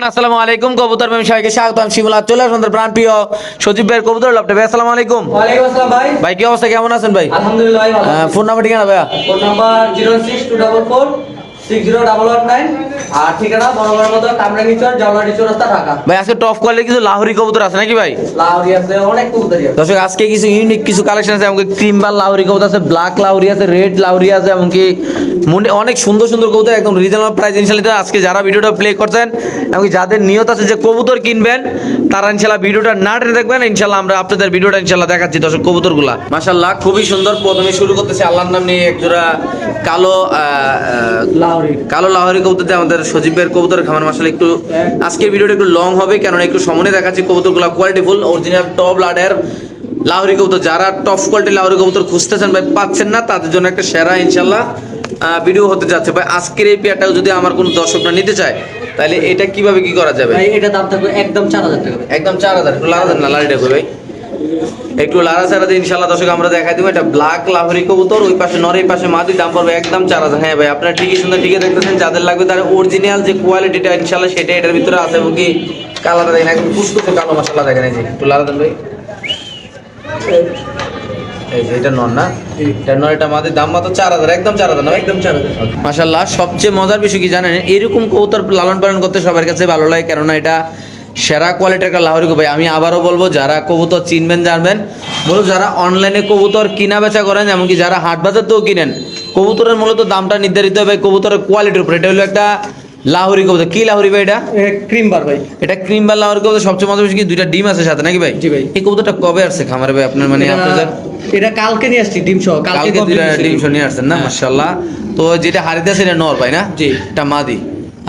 আসসালামু আলাইকুম কবুতর প্রেমী সবাইকে স্বাগতম। শিমুলা চলে আসুন প্রাণ প্রিয় সজীব ভাইয়ের কবুতর লাভটা ভাই। আসসালামু আলাইকুম। ওয়ালাইকুম আসসালাম ভাই। ভাই কি অবস্থা, কেমন আছেন ভাই? আলহামদুলিল্লাহ ভাই, ভালো আছি। ফোন নাম্বার ঠিকানা ভাইয়া? ফোন নাম্বার 06244601189 আর ঠিকানা বড় মতো কামরাঙ্গীচর জাওলাটি চৌরাস্তা ঢাকা। ভাই আজকে টপ কোয়ালিটির কিছু লাহোরি কবুতর আছে নাকি ভাই? লাহোরি আছে, অনেক কবুতরই আছে। দর্শক আজকে কিছু ইউনিক কিছু কালেকশন আছে, এমনকি ক্রিমবার লাহোরি কবুতর আছে, ব্ল্যাক লাহোরি আছে, রেড লাহোরি আছে, এমনকি অনেক সুন্দর সুন্দর কবুতর একদম রিজনেবল প্রাইস ইনশাআল্লাহ। আজকে যারা ভিডিওটা প্লে করছেন এমনকি যাদের নিয়ত আছে যে কবুতর কিনবেন তারা ইনশাআল্লাহ ভিডিওটা না টেনে দেখবেন। ইনশাআল্লাহ আমরা আপনাদের ভিডিওটা ইনশাআল্লাহ দেখাচ্ছি দর্শক কবুতরগুলা। মাশাআল্লাহ খুবই সুন্দর। প্রথমে শুরু করতেছি আল্লাহর নাম নিয়ে, একজোড়া কালো লাহোরি কবুতর দিয়ে আমাদের সজীব ভাইয়ের কবুতরের খামার। মাশাআল্লাহ একটু আজকের ভিডিওটা একটু লং হবে, কেননা একটু সামনে দেখাচ্ছি কবুতরগুলো কোয়ালিটি ফুল অরিজিনাল টপ লাডের লাহোরি কবুতর। যারা টপ কোয়ালিটির লাহোরি কবুতর খুঁজতেছেন ভাই, পাচ্ছেন না, তাদের জন্য একটা সেরা ইনশাআল্লাহ ভিডিও হতে যাচ্ছে ভাই। আজকের এই পেয়ারটাও যদি আমার কোনো দর্শকরা নিতে চায় তাহলে এটা কিভাবে কি করা যাবে? ভাই এটা দাম থাকবে একদম 4000 টাকা। একদম 4000। একটু লারা দেন না, লারিটা কই ভাই, একটু লারা ছাড়া দিয়ে ইনশাআল্লাহ দর্শক আমরা দেখাই দেবো। এটা ব্ল্যাক লাহোরি কবুতর, ওই পাশে নর, এই পাশে মাদি, দাম পড়বে একদম 4000। হ্যাঁ ভাই আপনারা ঠিকই সুন্দর ঠিকই দেখতেছেন। যাদের লাগবে তার অরিজিনাল যে কোয়ালিটিটা ইনশাআল্লাহ সেটা এটার ভিতরে আছে, এবং কি কালারটা দেখেন একদম কুচকুচে কালো। মাশাআল্লাহ দেখেন এই যে একটু লারা দেন ভাই। এই যে এটা নর না, এটা নর, এটা মাদি, দাম মাত্র 4000, একদম 4000 না ভাই? একদম 4000। মাশাআল্লাহ সবচেয়ে মজার বিষয় কি জানেন, এরকম কবুতর লালন পালন করতে সবার কাছে ভালো লাগে, কেননা এটা সেরা কোয়ালিটির একটা লাহোরি কবুতর। আমি আবারও বলবো, যারা কবুতর চিনবেন জানবেন, মূলত যারা অনলাইনে কবুতর কিনা বেচা করেন, এমনকি যারা হাট বাজার তেও কিনেন, কবুতরের মূলত দামটা নির্ধারিত হবে কবুতরের কোয়ালিটির উপর। এটা হলো একটা লাহোরি কবুতর। কি লাহোরি ভাই এটা? ক্রিমবার ভাই। এটা ক্রিমবার লাহোরি কবুতর। সবচেয়ে মজার বিষয় কি, দুইটা ডিম আছে সাথে নাকি ভাই? জি ভাই। এই কবুতরটা কবে আসছে খামারে ভাই আপনার, মানে আপনাদের? এটা কালকে নিয়ে আসছি ডিম সহ। কালকে দুইটা ডিম সহ নিয়ে আসছেন না? মাশাআল্লাহ। তো যেটা হারিতে আছে এটা নর ভাই না? জি। এটা মাদি।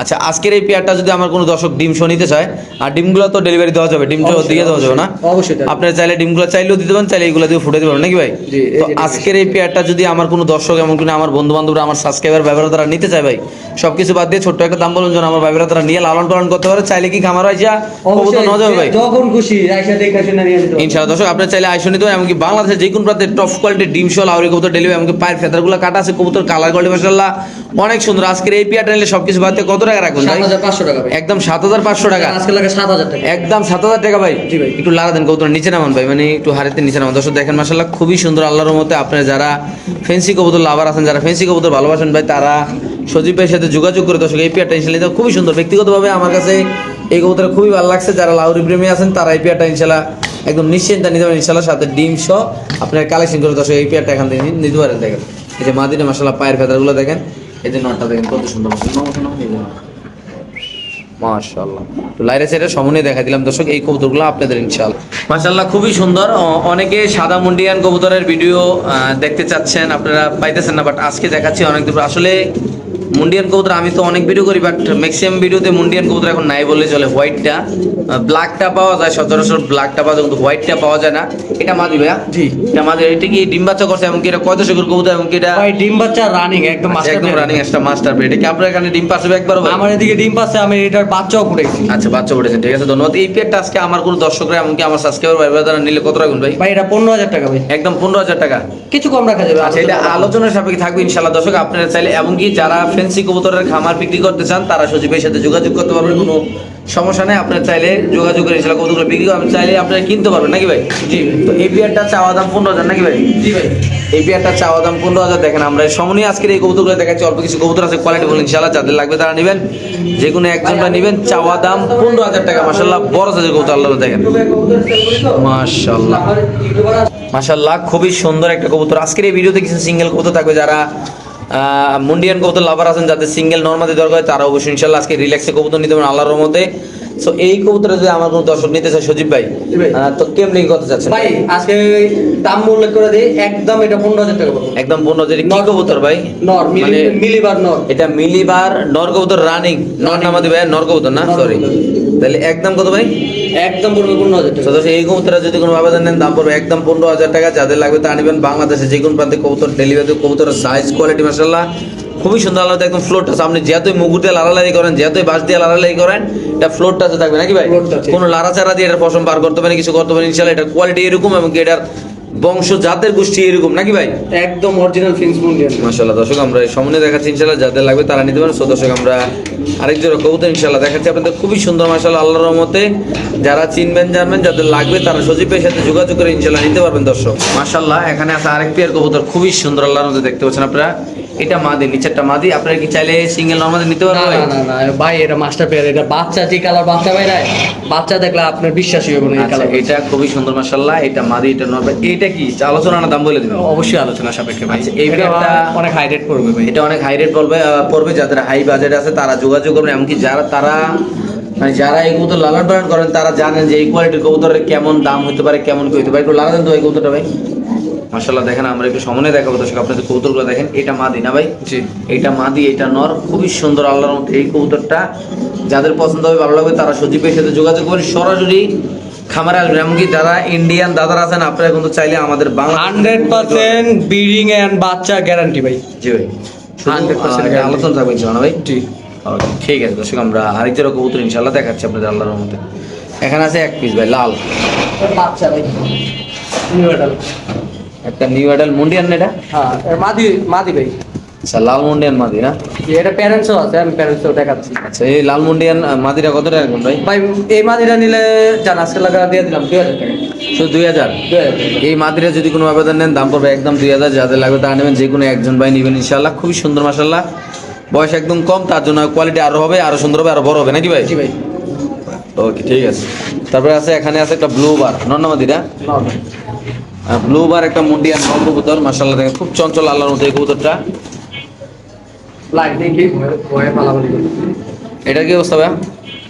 আচ্ছা আজকের এই পেয়ারটা যদি আমার কোনো দর্শক ডিম সহ নিতে চায়, আর ডিমগুলো তো ডেলিভারি দেওয়া যাবে, ডিম সহ দিয়ে দেওয়া যাবে না? অবশ্যই। আপনার চাইলে ডিমগুলো চাইলেও দিতে পারেন, চাইলে এইগুলো দিয়ে ফুটে দিতে পারেন নাকি ভাই? জি। তো আজকের এই পেয়ারটা যদি আমার কোনো দর্শক এমনকি আমার বন্ধু বান্ধবরা, আমার সাবস্ক্রাইবার ব্যবহার তারা নিতে চায় ভাই, সবকিছু বাদ দিয়ে ছোট্ট একটা দাম বলুন যেন আমার ব্যবহার তারা নিয়ে লালন পালন করতে পারে, চাইলে কি খামার আইসা কবুতর নেওয়া যাবে ভাই? যখন খুশি আইসা দেখে শুনে নিয়ে যেতে পারবেন ইনশাআল্লাহ। দর্শক আপনার চাইলে আইসা নিতে পারেন, এমনকি বাংলাদেশের যে কোনো প্রান্তে টপ কোয়ালিটির ডিম সহ লাহোরি কবুতর ডেলিভারি, এমনকি পায়ের ফেদারগুলো কাটা আছে, কবুতর কালার কোয়ালিটি মাশাআল্লাহ অনেক সুন্দর। আজকের এই পেয়ারটা নিলে সবকিছু বাদ দিয়ে কত টাকা রাখবেন ভাই? 7500 টাকা ভাই। একদম 7500 টাকা। আজকে লাগে 7000 টাকা। একদম 7000 টাকা ভাই। জি ভাই। একটু লাগা দেন কবুতর নিচে নামান ভাই, মানে একটু হারিতে নিচে নামান। দর্শক দেখেন মাশাআল্লাহ খুবই সুন্দর আল্লাহর রহমতে। আপনারা যারা ফেন্সি কবুতর লাভার আছেন, যারা ফেন্সি কবুতর ভালোবাসেন ভাই, তারা সজীব ভাইয়ের সাথে যোগাযোগ করে দর্শক এই পেয়ারটা ইনশাআল্লাহ খুবই সুন্দর। ব্যক্তিগতভাবে আমার কাছে এই কবুতরটা খুবই ভালো লাগছে। যারা লাহোরি প্রেমী আছেন তারা এই পেয়ারটা ইনশাআল্লাহ একদম নিশ্চিন্তে নিতে পারেন ইনশাআল্লাহ, সাথে ডিম সহ আপনারা কালেকশন করে দর্শক এই পেয়ারটা এখান থেকে নিতে পারেন। দেখেন এই যে মাদিনা মাশাআল্লাহ পায়ের ফেদারগুলো দেখেন, এই যে নটটা দেখেন কত সুন্দর মাশাআল্লাহ। তো লাইরা সাইডে সমন্বয় দেখা দিলাম দর্শক এই কবুতরগুলো আপনাদের ইনশাআল্লাহ। মাশাআল্লাহ খুবই সুন্দর। অনেকে সাদা মুন্ডিয়ান কবুতরের ভিডিও দেখতে চাচ্ছেন, আপনারা পাইতেছেন না, বাট আজকে দেখাচ্ছি অনেক দূর। আসলে মুন্ডিয়ান কবুতর আমি তো অনেক ভিডিও করি, বাট ম্যাক্সিমাম ভিডিওতে মুন্ডিয়ান কবুতর এখন নাই বললে চলে। হোয়াইটটা ব্ল্যাকটা পাওয়া যায় সচরাচর, ব্ল্যাকটা পাওয়া যায়, কিন্তু হোয়াইটটা পাওয়া যায় না। এটা মাদি ভাইয়া? জি। এটা মাদি। এটা কি ডিম বাচ্চা করছে? এমনকি এটা কয় দশকের কবুতর? এমনকি এটা ভাই ডিম বাচ্চা রানিং একদম মাস্টার একদম রানিং একটা মাস্টার ব্রিড। এটা কি আপনার এখানে ডিম পাচ্ছে একবারও ভাই? আমার এদিকে ডিম পাচ্ছে, আমি এটার বাচ্চাও ফুটাইছি। আচ্ছা বাচ্চা উঠেছেন, ঠিক আছে ধন্যবাদ। এই পেয়ারটা আজকে আমার কোনো দর্শকরা এমনকি আমার সাবস্ক্রাইবার ভাই যারা নিলে কত রাখবেন ভাই? ভাই এটা 15000 টাকা ভাই। একদম 15000 টাকা। কিছু কম রাখা যাবে। আচ্ছা এটা আলোচনার সাপেক্ষে থাকবে ইনশাআল্লাহ। দর্শক আপনারা চাইলে, এমনকি যারা ফেন্সি কবুতরের খামার বিক্রি করতে চান তারা সজীবের সাথে যোগাযোগ করতে পারবেন, কোনো সমস্যা নেই। আপনারা চাইলে যোগাযোগ করে ইনশাআল্লাহ কবুতরগুলো বিক্রি করবেন, চাইলে আপনারা কিনতে পারবেন নাকি ভাই? জি। তো এই পেয়ারটা চাওয়া দাম 15000 নাকি ভাই? জি ভাই। এই পেয়ারটা চাওয়া দাম 15000। দেখেন আমরা সমনি আজকের এই কবুতরগুলো দেখাচ্ছি, অল্প কিছু কবুতর আছে কোয়ালিটি বলে ইনশাআল্লাহ, যাদের লাগবে তারা নেবেন, যে কোনো একজনটা নেবেন। চাওয়া দাম 15000 টাকা। মাশাআল্লাহ বড় সাইজের কবুতর আল্লাহ দেখেন মাশাআল্লাহ মাশাআল্লাহ খুবই সুন্দর একটা কবুতর। আজকের এই ভিডিওতে কিছু সিঙ্গেল কবুতর থাকবে, যারা মুন্ডিয়ান কবুতর লাভার আছেন, যাদের সিঙ্গেল নরমাদি দরকার হয়, তারা অবশ্যই ইনশাআল্লাহ আজকে রিল্যাক্সে কবুতর নিতে পারেন আল্লাহর রহমতে। সো এই কবুতরে যদি আমার কোনো দর্শক নিতে চায় সজীব ভাই, তো কেমনি কত চাচ্ছেন ভাই? আজকে দাম উল্লেখ করে দিই, একদম এটা 15000 টাকা পড়বে। একদম 15000। কি কবুতর ভাই? নর, মানে মিলিবার নর। এটা মিলিবার নর কবুতর রানিং। নর নামাদি ভাই নর কবুতর না, সরি। তাহলে একদম কত ভাই? একদম পড়বে 15000 টাকা। সদস্য এই কবুতরটা যদি কোনো আবেদন নেন দাম পড়বে একদম 15000 টাকা। যাদের লাগবে তা নেবেন। বাংলাদেশে যে কোনো প্রান্তে কবুতর ডেলিভারি, কবুতরের সাইজ কোয়ালিটি মাশাআল্লাহ খুবই সুন্দর। আল্লাহ একদম ফ্লোরটা আপনি যেহেতু মুগুর দিয়ে লাড়ালাড়ি করেন, যেহেতু বাঁশ দিয়ে লাড়ালাড়ি করেন, এটা ফ্লোরটা থাকবে নাকি ভাই? কোনো লাড়াচাড়া দিয়ে এটার পশম পার করতে পারেন, কিছু করতে পারেন ইনশাআল্লাহ। এটার কোয়ালিটি এরকম, এবং এটার বংশ জাতের গোষ্ঠী এরকম নাকি ভাই? একদম অরিজিনাল ফিন্স মুন্ডিয়ান। মাশাআল্লাহ দর্শক আমরা এই সামনে দেখাচ্ছি ইনশাআল্লাহ, যাদের লাগবে তারা নিতে পারেন। সো দর্শক আমরা আরেক জোড়া কবুতর ইনশাআল্লাহ দেখাচ্ছি আপনাদের, খুবই সুন্দর মাশাআল্লাহ আল্লাহর রহমতে। যারা চিনবেন জানবেন, যাদের লাগবে তারা সজীবের সাথে যোগাযোগ করে ইনশাআল্লাহ নিতে পারবেন দর্শক। মাশাআল্লাহ এখানে আছে আরেক পেয়ার কবুতর, খুবই সুন্দর আল্লাহর রহমতে দেখতে পাচ্ছেন আপনারা। এটা মাদি, নিচেরটা মাদি। আপনারা কি চাইলে সিঙ্গেল নরমাদি নিতে না পারবেন না ভাই? না না ভাই, এটা মাস্টার পেয়ার। এটা বাচ্চা যে কালার বাচ্চা ভাই নাই, বাচ্চা দেখলে আপনার বিশ্বাসই হবে না এই আচ্ছা, কালার। এটা খুবই সুন্দর মাশাআল্লাহ। এটা মাদি, এটা নরমাল। এটা কি আলোচনা না দাম বলে দিবেন? অবশ্যই আলোচনা সাপেক্ষে ভাই। আচ্ছা, এই এটা পেয়ারটা- অনেক হাই রেট পড়বে ভাই। এটা অনেক হাই রেট পড়বে। যাদের হাই বাজেট আছে তারা যোগাযোগ করবেন। এমনকি যারা মানে যারা এই কবুতর লালন পালন করেন তারা জানেন যে এই কোয়ালিটির কবুতরের কেমন দাম হতে পারে, কেমন কি হতে পারে। একটু লাগাতেন তো এই কবুতরটা ভাই। মাশাআল্লাহ দেখেন, আমরা একটু সামনে দেখাবো দর্শক আপনাদের কবুতরগুলো দেখেন। এটা মাদি না ভাই? জি। এটা মাদি, এটা নর। খুবই সুন্দর আল্লাহর মধ্যে এই কবুতরটা। যাদের পছন্দ হবে, ভালো লাগবে, তারা সজীবের সাথে যোগাযোগ করেন, সরাসরি খামারে আসবেন। এমনকি যারা ইন্ডিয়ান দাদারা আছেন, আপনারা কিন্তু চাইলে আমাদের বাংলা 100% ব্রিডিং এন্ড বাচ্চা গ্যারান্টি ভাই। জি ভাই, 100% শুধু, আলোচনা থাকবে ইনশাআল্লাহ ভাই। জি। ওকে, ঠিক আছে দর্শক আমরা আরেক জোড়া কবুতর ইনশাআল্লাহ দেখাচ্ছি আপনাদের আল্লাহর রহমতে। এখানে আছে এক পিস ভাই লাল, বাচ্চা ভাই। নিউ এডাল। একটা নিউ অ্যাডাল মুন্ডিয়ান না এটা? হ্যাঁ, এর মাদি মাদি ভাই। আচ্ছা, লাল মুন্ডিয়ান মাদি না? এটা প্যারেন্টসও আছে, আমি প্যারেন্টসও দেখাচ্ছি। আচ্ছা, এই লাল মুন্ডিয়ান মাদিটা কত টাকা রাখবেন ভাই? ভাই এই মাদিটা নিলে জান আজকে লাগা দিয়ে দিলাম 2000 টাকা। শুধু 2000? 2000 টাকা। এই মাদিরা যদি কোনো আবেদন নেন দাম পড়বে একদম 2000। যাদের লাগবে তারা নেবেন, যে কোনো একজন ভাই নেবেন ইনশাআল্লাহ। খুবই সুন্দর মাশাআল্লাহ, বয়স একদম কম, তার জন্য কোয়ালিটি আরো হবে, আরো সুন্দর হবে, আরো বড় হবে নাকি ভাই? জি ভাই। ওকে, ঠিক আছে। তারপরে আছে এখানে আছে একটা ব্লু বার নর্নামাদিরা। নরমাল। ব্লু বার একটা মুন্ডিয়ান নর কবুতর মাশাআল্লাহ দেখেন, খুব চঞ্চল আল্লাহর মতো এই কবুতরটা। লাইট দেখি ভয়ে পালাপালি করি। এটার কি অবস্থা ভাই?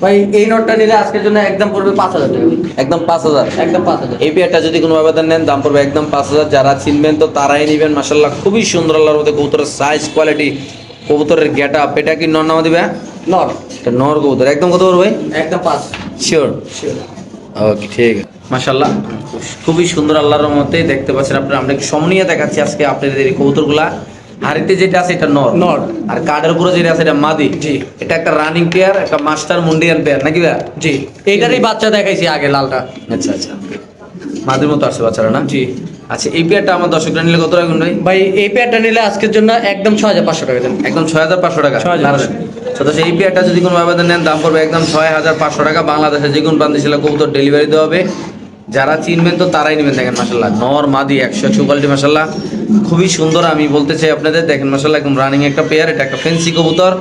ভাই এই নোটটা নিলে আজকের জন্য একদম পড়বে 5000 টাকা ভাই। একদম 5000? একদম 5000। এই পেয়ারটা যদি কোনো আবেদন নেন দাম পড়বে একদম 5000। যারা চিনবেন তো তারাই নেবেন মাশাআল্লাহ। খুবই সুন্দর আল্লাহর মতো কবুতরের সাইজ, কোয়ালিটি, কবুতরের গেট আপ। এটা কি নর নামাদি ভাই? নর। এটা নর কবুতর। একদম কত পড়বে ভাই? একদম 5। শিওর? শিওর। ওকে, ঠিক আছে মাশাআল্লাহ। খুবই সুন্দর আল্লাহর রহমতে দেখতে পাচ্ছেন আপনারা। আমরা একটু সমনিয়া দেখাচ্ছি আজকে আপনাদের এই কবুতরগুলা। হাড়িতে যেটা আছে এটা নর, নর। আর কার্ডের উপরে যেটা আছে এটা মাদি। জি। এটা একটা রানিং পেয়ার, একটা মাস্টার মুন্ডিয়ান পেয়ার নাকি ভাই? জি। এইটারই বাচ্চা দেখাইছি আগে লালটা। আচ্ছা আচ্ছা, মাদির মতো আসছে বাচ্চারা না? জি। আচ্ছা, এই পেয়ারটা আমার দর্শকরা নিলে কত রাখবেন ভাই? ভাই এই পেয়ারটা নিলে আজকের জন্য একদম 6500 টাকা দেন। একদম 6500 টাকা। 6500 তো এই পেয়ারটা যদি কোনো আবেদন নেন দাম পড়বে একদম 6500 টাকা। বাংলাদেশের যে কোনো প্রান্তে ছিল কবুতর ডেলিভারি দেওয়া হবে। যারা চিনবেন তো তারাই নেবেন। দেখেন মাশাআল্লাহ, নর মাদি 100 কোয়ালিটি মাশাআল্লাহ, খুবই সুন্দর। আমি বলতে চাই আপনাদের, দেখেন মাশাআল্লাহ একদম রানিং একটা পেয়ার। এটা একটা ফেন্সি কবুতর,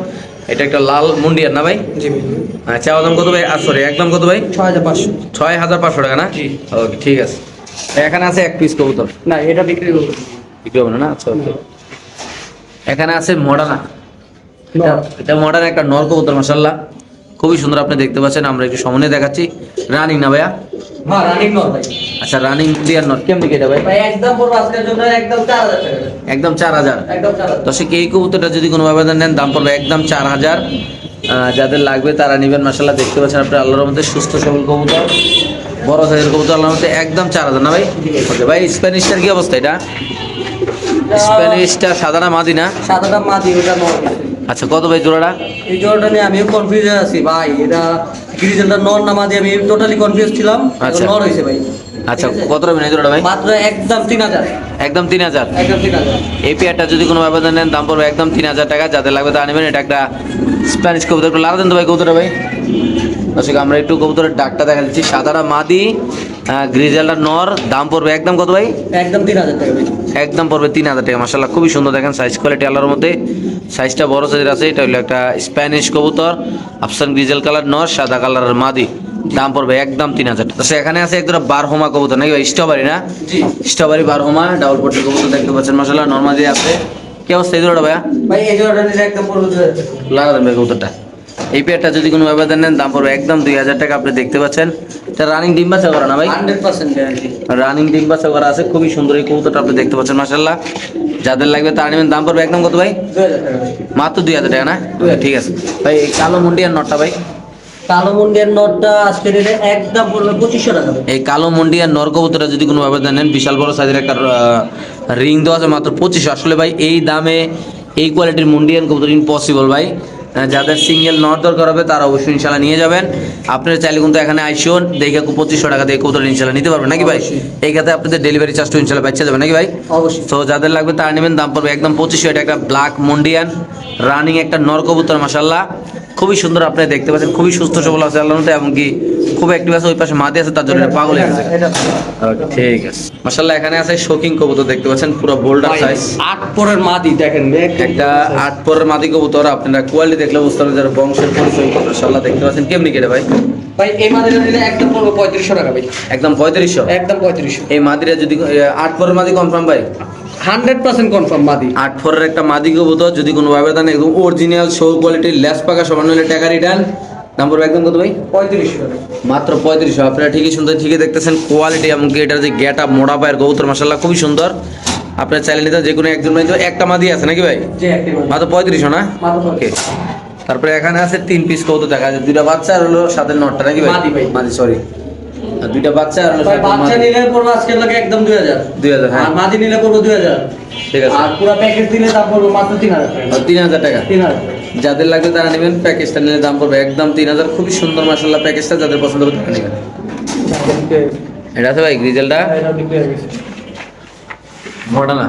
এটা একটা লাল মুন্ডিয়ান না ভাই? জি ভাই। আচ্ছা, দাম কত ভাই? সরি, একদম কত ভাই? 6500। 6500 টাকা না? জি। ওকে, ঠিক আছে। এখানে আছে এক পিস কবুতর, না এটা বিক্রি করব। বিক্রি হবে না? আচ্ছা, ওকে। এখানে আছে মডার্না। নর। এটা মডার্ন একটা নর কবুতর মাশাআল্লাহ, খুবই সুন্দর। আপনি দেখতে পাচ্ছেন, আমরা একটু সামনে দেখাচ্ছি। রানিং না ভাইয়া? হ্যাঁ রানিং নর ভাই। আচ্ছা, রানিং মুন্ডিয়ান নর। কেমন কি এটা ভাই? ভাই একদম পড়বে আজকের জন্য একদম 4000 টাকা দেন। একদম 4000। একদম 4000। দর্শক এই কবুতরটা যদি কোনো আবেদন নেন দাম পড়বে একদম 4000। যাদের লাগবে তারা নেবেন মাশাআল্লাহ। দেখতে পাচ্ছেন আপনার আল্লাহর মধ্যে সুস্থ সবল কবুতর, বড় সাইজের কবুতর আল্লাহর মধ্যে একদম 4000 না ভাই? ওকে ভাই, স্প্যানিশটার কি অবস্থা? এটা স্প্যানিশটা সাদা না মাদি না? সাদাটা মাদি, ওটা নর। আচ্ছা, কত ভাই জোড়াটা? এই জোড়াটা নিয়ে আমিও কনফিউজ আছি ভাই। এটা গ্রিজেলটা নর না মাদি, আমি টোটালি কনফিউজ ছিলাম। আচ্ছা। নর হইছে ভাই। আচ্ছা, ঠিক আছে? কত রাখবেন এই জোড়াটা ভাই? মাত্র একদম 3000। একদম 3000। একদম 3000। এই পেয়ারটা যদি কোনো আবেদন নেন দাম পড়বে একদম 3000 টাকা। যাদের লাগবে তা নেবেন। এটা একটা স্প্যানিশ কবুতর। একটু লাগাতেন তো ভাই কবুতরটা ভাই। দর্শক আমরা একটু কবুতরের ডাকটা দেখা দিচ্ছি। সাদাটা মাদি, গ্রিজেলটা নর। দাম পড়বে একদম কত ভাই? একদম 3000 টাকা ভাই। একদম পড়বে 3000 টাকা মাশাআল্লাহ। খুবই সুন্দর, দেখেন সাইজ কোয়ালিটি আল্লাহর মধ্যে। সাইজটা বড় সাইজের আছে। এটা হলো একটা স্প্যানিশ কবুতর, আফসান গ্রিজেল কালার নর, সাদা কালারের মাদি। দাম পড়বে একদম 3000 টাকা। তো এখানে আছে একটা বারহোমা কবুতর নাকি ভাই? স্ট্রবেরি না? জি। স্ট্রবেরি বারহোমা ডাবল পট্টি কবুতর দেখতে পাচ্ছেন মাশাআল্লাহ, নরমালি আছে। কি অবস্থা এই জোড়াটা ভাইয়া? ভাই এই জোড়াটা নিলে একদম পড়বে 2000 টাকা। লাগাবেন ভাই কবুতরটা। এই পেয়ারটা যদি কোনো আবেদন নেন দাম পড়বে একদম 2000 টাকা। আপনি দেখতে পাচ্ছেন এটা রানিং ডিম বাচ্চা করা না ভাই? 100% গ্যারান্টি। রানিং ডিম বাচ্চা করা আছে। খুবই সুন্দর এই কবুতরটা আপনি দেখতে পাচ্ছেন মাশাআল্লাহ। যাদের লাগবে তারা নেবেন। দাম পড়বে একদম কত ভাই? 2000 টাকা ভাই। মাত্র 2000 টাকা না? ঠিক আছে ভাই। এই কালো মুন্ডিয়ান নটটা ভাই? কালো মুন্ডিয়ান নটটা আজকে নিলে একদম পড়বে 2500 টাকা ভাই। এই কালো মুন্ডিয়ান নর কবুতরটা যদি কোনো আবেদন নেন, বিশাল বড় সাইজের একটা রিং দেওয়া আছে, মাত্র 2500। আসলে ভাই এই দামে এই কোয়ালিটির মুন্ডিয়ান কবুতর ইম্পসিবল ভাই। যাদের সিঙ্গেল নট দরকার হবে তারা অবশ্যই ইনশাল্লাহ নিয়ে যাবেন। আপনারা চাইলে কিন্তু এখানে আইসুন দেখে 2500 টাকা দিয়ে কবুতর ইনশাল্লাহ নিতে পারবেন নাকি ভাই? এই ক্ষেত্রে আপনাদের ডেলিভারি চার্জটা ইনশাল্লাহ বাচ্চা যাবে নাকি ভাই? অবশ্যই। তো যাদের লাগবে তারা নেবেন, দাম পড়বে একদম 2500। এটা একটা ব্ল্যাক মন্ডিয়ান রানিং একটা নর কবুতর, মাশাআল্লাহ খুবই সুন্দর। আপনারা দেখতে পাচ্ছেন খুবই সুস্থ সবল আছে আল্লাহর মধ্যে, এবং কি খুব অ্যাক্টিভ আছে। ওই পাশে মাদি আছে, তার জন্য এটা পাগল হয়ে গেছে। ঠিক আছে, মাশাআল্লাহ এখানে আছে শৌকিং কবুতর, দেখতে পাচ্ছেন পুরো বোল্ডার সাইজ। 8 পরের মাদি দেখেন, একটা 8 পরের মাদি কবুতর, আপনারা কোয়ালিটি দেখলে বুঝতে পারবেন যারা বংশের পরিচয় কবুতর। মাশাআল্লাহ দেখতে পাচ্ছেন কেমনি কেটে ভাই? ভাই এই মাদিটা নিলে একদম পড়বে 3500 টাকা ভাই, একদম 3500। একদম 3500। এই মাদিরা যদি 8 পরের মাদি কনফার্ম ভাই? 100% কনফার্ম মাদি। 8 পরের একটা মাদি কবুতর যদি কোনো ভাবে দেন, একদম অরিজিনাল শো কোয়ালিটির লেস পাকা সামান্য হলে টাকা রিটার্ন। দাম পড়বে একদম কত ভাই? 3500 টাকা মাত্র 3500। আপনারা ঠিকই শুনতে ঠিকই দেখতেছেন কোয়ালিটি, এমনকি এটার যে গেট আপ মোড়া পায়ের কবুতর মাশাআল্লাহ খুবই সুন্দর। আপনারা চাইলে নিতে যে কোনো একজন ভাই, একটা মাদি আছে নাকি ভাই? যে একটি মাদি মাত্র 3500 না? মাত্র ওকে। তারপরে এখানে আছে 3 পিস কবুতর দেখা যায়, দুইটা বাচ্চা আর হলো সাথে নটটা নাকি ভাই? মাদি ভাই। মাদি সরি, আর দুইটা বাচ্চা আর হলো ভাই সাথে বাচ্চা মাদি। নিলে পড়বে আজকে লাগে একদম 2000। 2000 হ্যাঁ আর মাদি নিলে পড়বে 2000। ঠিক আছে। আর পুরো প্যাকেজ দিলে দাম পড়বে মাত্র 3000 টাকা। 3000 টাকা। 3000। যাদের লাগবে তারা নেবেন, প্যাকেজটা নিলে দাম পড়বে একদম 3000। খুবই সুন্দর মাশাআল্লাহ প্যাকেজটা, যাদের পছন্দ হবে তারা নেবেন। এটা আছে ভাই গ্রিজেলটা এটা বিক্রি হয়ে গেছে। মডার্ন।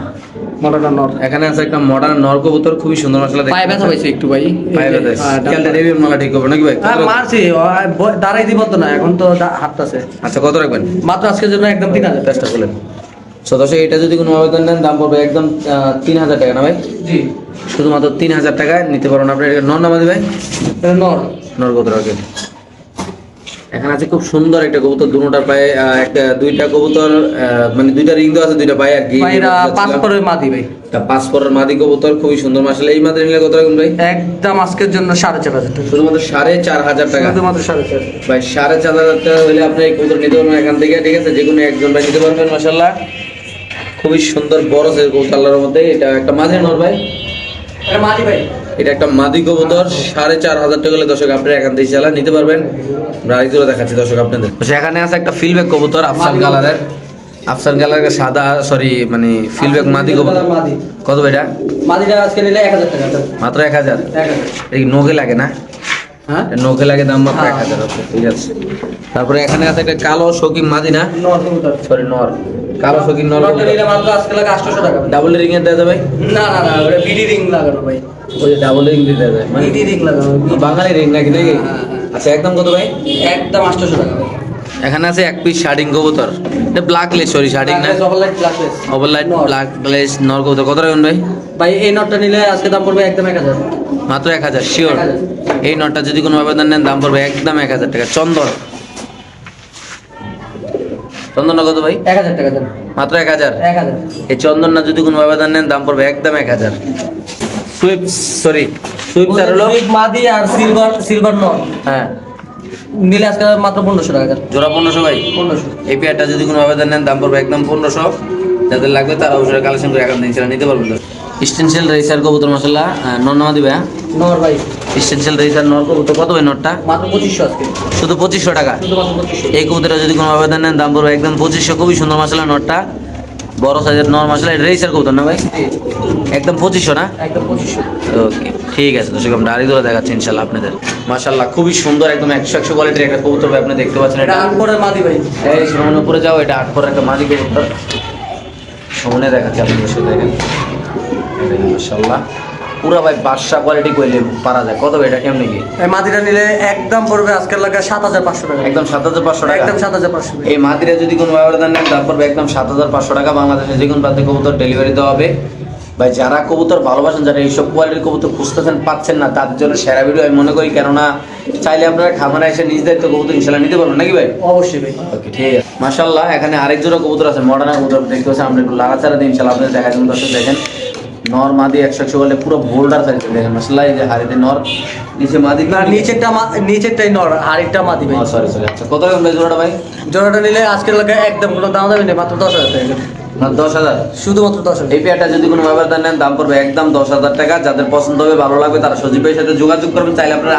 মোটাটা নর। এখানে আছে একটা মডার্ন নর কবুতর, খুবই সুন্দর মাশাআল্লাহ। পায়ে ব্যথা পাইছে একটু ভাই। পায়ে ব্যথা হ্যাঁ, খেলতে দেবেন মালা ঠিক হবে নাকি ভাই? আর মারছি দাঁড়াই দিব তো না, এখন তো হাঁটতাছে। আচ্ছা কত রাখবেন? মাত্র আজকের জন্য একদম 3000 চেষ্টা করলেন। সদস্য এটা যদি কোনো আবেদন নেন দাম পড়বে একদম 3000 টাকা না ভাই? জি। শুধুমাত্র 3000 টাকায় নিতে পারবেন আপনি। এটা নর নামাদি ভাই? এটা নর। নর কত রাখেন? এখানে আছে খুব সুন্দর একটা কবুতর, দুটোটার পায়ে একটা দুইটা কবুতর, মানে দুইটা রিং দেওয়া আছে দুইটা পায়ে আর কি। ভাই এটা 5 পরের মাদি ভাই। এটা 5 পরের মাদি কবুতর, খুবই সুন্দর মাশাআল্লাহ। এই মাদি নিলে কত রাখবেন ভাই? একদম আজকের জন্য 4500 টাকা। শুধুমাত্র 4500 টাকা। শুধুমাত্র 4500। ভাই 4500 টাকা হলে আপনি এই কবুতর নিতে পারবেন এখান থেকে, ঠিক আছে? যে কোনো একজন ভাই নিতে পারবেন মাশাআল্লাহ। খুবই সুন্দর বড় সাইজের কবুতর আল্লাহর মধ্যে। এটা একটা মাদি নর ভাই? এটা মাদি ভাই। এটা একটা মাদি কবুতর, 4500 টাকা হলে দর্শক আপনারা এখান থেকে চালা নিতে পারবেন। রাইজুরা দেখাচ্ছি দর্শক আপনাদের। সেখানে আছে একটা ফিলব্যাক কবুতর আফসান কালারের, আফসান কালারের সাদা সরি মানে ফিলব্যাক মাদি কবুতর। মাদি। কত ভাই এটা? মাদিটা আজকে নিলে 1000 টাকা। মাত্র 1000। 1000। এই নোকে লাগে না? হ্যাঁ? নোকে লাগে, দাম মাত্র হ্যাঁ। 1000। ওকে ঠিক আছে। তারপরে এখানে আছে একটা কালো শৌকিং মাদি না? নর কবুতর। সরি নর, কালো শৌকিং নর। নরটা নিলে মাত্র আজকে লাগে 800 টাকা। ডাবল রিং এর দেওয়া যাবে? না না না, ওটা বিডি রিং লাগানো ভাই। ওই ডাবল রিং দিয়ে দেওয়া যায় মানে বিডি রিং লাগানো। বাঙালি রিং নাকি নাকি? হ্যাঁ, হ্যাঁ। আচ্ছা একদম কত ভাই? একদম 800 টাকা ভাই। এখানে আছে এক পিস শার্টিং কবুতর, এটা ব্ল্যাক লেস সরি শার্টিং না, ওভারলাইট গ্লাসলেস। ওভারলাইট নর। ব্ল্যাক লেস নর কবুতর। কত রাখবেন ভাই? ভাই এই নটটা নিলে আজকে দাম পড়বে একদম 1000। মাত্র 1000 শিওর? 1000। এই নটটা যদি কোনো আবেদন নেন দাম পড়বে একদম 1000 টাকা। চন্দন, চন্দন কত ভাই? 1000 টাকা দেন। মাত্র 1000। 1000। এই চন্দন না যদি কোনো আবেদন নেন দাম পড়বে একদম 1000। সুইপ সরি সুইপ চার হলো মাদি আর সিলভার নট হ্যাঁ, নিলে আজকে মাত্র 1500 টাকা দেন। জোড়া 1500 ভাই। 1500। এই পেয়ারটা যদি কোনো আবেদন নেন দাম পড়বে একদম 1500। যাদের লাগবে তারা অবশ্যই কালেকশন করে এখান থেকে নিতে পারবেন। স্টেনশিয়াল রেসার কবুতর মাশাআল্লাহ নর নামা দিবে। নর ভাই। স্টেনশিয়াল রেসার নর কবুতর কত ভাই নরটা? মাত্র 2500 আজকে। শুধু 2500 টাকা। শুধু মাত্র 2500। এই কবুতরটা যদি কোনো আবেদন নেন দাম পড়বে একদম 2500। খুবই সুন্দর মাশাআল্লাহ নরটা, বড় সাইজের নর মাশাআল্লাহ। রেসার কবুতর না ভাই? একদম 2500 না? একদম 2500। ওকে ঠিক আছে দর্শক, আমরা আরেক ধরে দেখাচ্ছি ইনশাআল্লাহ আপনাদের। মাশাআল্লাহ খুবই সুন্দর একদম 100 কোয়ালিটির একটা কবুতর ভাই, আপনি দেখতে পাচ্ছেন। এটা এটা 8 পরের মাদি ভাই। এই সামনে উপরে যাও, এটা 8 পর একটা মাদি কবুতর সামনে দেখাচ্ছি আপনাদের সাথে। দেখেন মাশাআল্লাহ পুরা ভাই বাদশা কোয়ালিটি কইলে পারা যায়। কত ভাই এটা কেমনে কি? এই মাদিটা নিলে একদম পড়বে আজকের লাগা 7500 টাকা। একদম 7500 টাকা। একদম 7500। এই মাদিরা যদি কোনো আবেদন নেন দাম পড়বে একদম 7500 টাকা। বাংলাদেশে যে কোনো প্রান্তে কবুতর ডেলিভারি দেওয়া হবে। ভাই যারা কবুতর ভালোবাসেন, যারা এইসব কোয়ালিটির কবুতর খুঁজতেছেন পাচ্ছেন না, তাদের জন্য সেরা ভিডিও আমি মনে করি। কেননা চাইলে আপনারা খামারে এসে নিজ দায়িত্ব কবুতর ইনশাল্লাহ নিতে পারবেন নাকি ভাই? অবশ্যই ভাই। ওকে ঠিক আছে। মাশাআল্লাহ এখানে আরেক জোড়া কবুতর আছে, মডার্ন কবুতর দেখতে পাচ্ছেন। আমরা একটু লাড়াচাড়া দিই ইনশাল্লাহ আপনাদের দেখা যাবে। দর্শক দেখেন নর মাদি 100 বলে পুরো বোল্ডার সাইজ দেখেন মাশাআল্লাহ। এই যে হাড়িতে নর, নিচে মাদি। না নিচেরটাই নর আর একটা মাদি ভাই। সরি আচ্ছা কত রাখবেন ভাই জোড়াটা ভাই? জোড়াটা নিলে আজকের লাগা একদম কোনো দাম যাবে না, মাত্র 10000 টাকা। না 10000? শুধুমাত্র 10000। এই পেয়ারটা যদি কোনো আবেদন নেন দাম পড়বে একদম 10000 টাকা। যাদের পছন্দ হবে ভালো লাগবে তারা সজীব ভাইয়ের সাথে যোগাযোগ করবেন। চাইলে আপনারা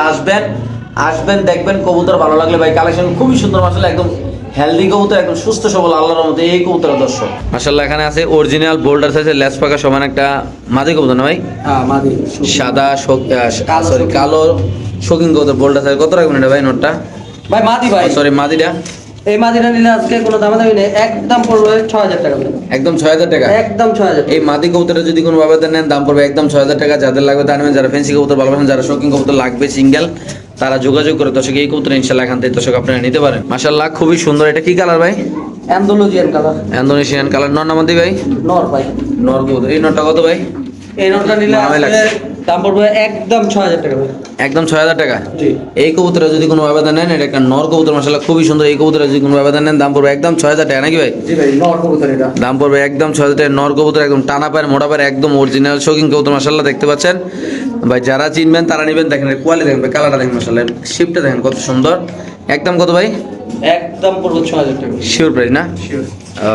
আসবেন দেখবেন কবুতর ভালো লাগলে ভাই কালেকশন খুবই সুন্দর মাশাআল্লাহ। একদম হেলদি কবুতর, একদম সুস্থ সবল আল্লাহর রহমতে এই কবুতর দর্শক। মাশাআল্লাহ এখানে আছে অরিজিনাল বোল্ডার সাইজের লেস পাকা সমান একটা মাদি কবুতর না ভাই? হ্যাঁ মাদি সাদা কালো সরি শৌখিন। কালো শৌখিন কবুতর বোল্ডার সাইজ কত রাখবেন এটা ভাই নোটটা? ভাই মাদি ভাই, সরি মাদিটা এই মাদিটা নিলে আজকে কোনো দামাদামি নেই, একদম পড়বে 6000 টাকা ভাই। একদম 6000 টাকা। একদম 6000। এই মাদি কবুতরটা যদি কোনো ভাবে নেন দাম পড়বে একদম 6000 টাকা। যাদের লাগবে তা নেবেন, যারা ফেন্সি কবুতর ভালোবাসেন, যারা শৌখিন কবুতর লাগবে সিঙ্গেল, তারা যোগাযোগ করে দর্শক এই কবুতর ইনশাআল্লাহ এখান থেকে দর্শক আপনারা নিতে পারেন। মাশাআল্লাহ খুবই সুন্দর। এটা কি কালার ভাই? Andalusian colour, Indonesian colour. নর নামাদি ভাই? নর ভাই। নর কবুতর। এই নরটা কত ভাই? এই নটটা নিলে মামে আজকে লাগছে। দাম পড়বে একদম 6000 টাকা ভাই। একদম 6000 টাকা। জি। এই কবুতরে যদি কোনো ব্যবধান নেন, এটা একটা নর কবুতর মাশাআল্লাহ খুবই সুন্দর। এই কবুতরে যদি কোনো ব্যবধান নেন দাম পড়বে একদম 6000 টাকা নাকি ভাই? জি ভাই, নর কবুতর এটা। দাম পড়বে একদম 6000 টাকা। নর কবুতর একদম টানা পায়ের মোটা পায়ের একদম অরিজিনাল শৌখিন কবুতর মাশাআল্লাহ দেখতে পাচ্ছেন ভাই। যারা চিনবেন তারা নেবেন। দেখেন কোয়ালিটি দেখেন ভাই, কালারটা দেখেন মাশাআল্লাহ, শিপটা দেখেন কত সুন্দর। একদম কত ভাই? একদম পড়বে 6000 টাকা। শিওর প্রাইস না? শিওর।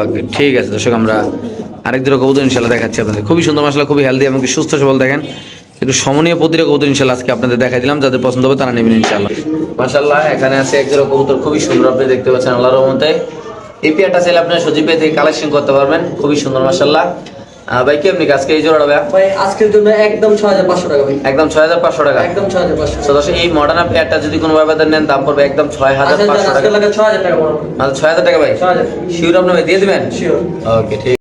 ওকে ঠিক আছে দর্শক, আমরা আরেক দুটো কবুতর ইনশাল্লাহ দেখাচ্ছি আপনাদের। খুবই সুন্দর মাশাআল্লাহ, খুবই হেলদি এবং কি সুস্থ সবল। দেখেন একটু সমনীয় প্রতিটা কবুতর ইনশাল্লাহ আজকে আপনাদের দেখাই দিলাম। যাদের পছন্দ হবে তারা নেবেন ইনশাল্লাহ। মাশাআল্লাহ এখানে আছে এক জোড়া কবুতর খুবই সুন্দর, আপনি দেখতে পাচ্ছেন আল্লাহর রহমতে। এই পেয়ারটা চাইলে আপনারা সজীব ভাই থেকে কালেকশন করতে পারবেন। খুবই সুন্দর মাশাআল্লাহ। ভাই কেমনি আজকে এই জোড়াটা ভাই? ভাই আজকের জন্য একদম 6500 টাকা ভাই। একদম 6500 টাকা। একদম 6500। তো দর্শক এই মডার্ন পেয়ারটা যদি কোনো ব্যবধান নেন দাম পড়বে একদম 6500 আজকে টাকা। লাগা 6000 টাকা পড়বে। মাত্র 6000 টাকা ভাই? 6000। শিওর আপনি ভাই দিয়ে দিবেন? শিওর। ওকে ঠিক